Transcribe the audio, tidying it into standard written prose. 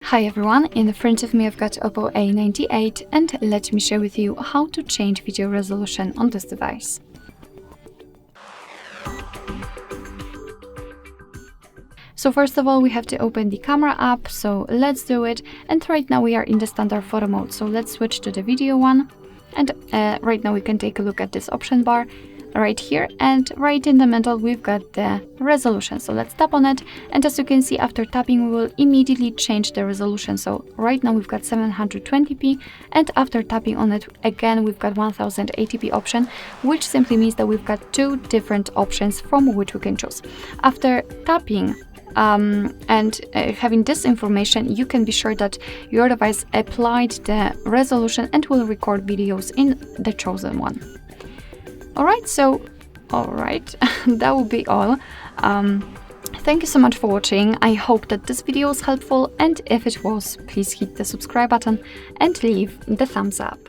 Hi everyone, in front of me I've got OPPO A98 and let me share with you how to change video resolution on this device. So first of all, we have to open the camera app, so let's do it. And right now we are in the standard photo mode, so let's switch to the video one. And right now we can take a look at this option bar right here, and right in the middle we've got the resolution. So let's tap on it, and as you can see, after tapping we will immediately change the resolution. So right now we've got 720p, and after tapping on it again we've got 1080p option, which simply means that we've got two different options from which we can choose. After tapping and having this information, you can be sure that your device applied the resolution and will record videos in the chosen one. Alright, that will be all. Thank you so much for watching. I hope that this video was helpful, and if it was, please hit the subscribe button and leave the thumbs up.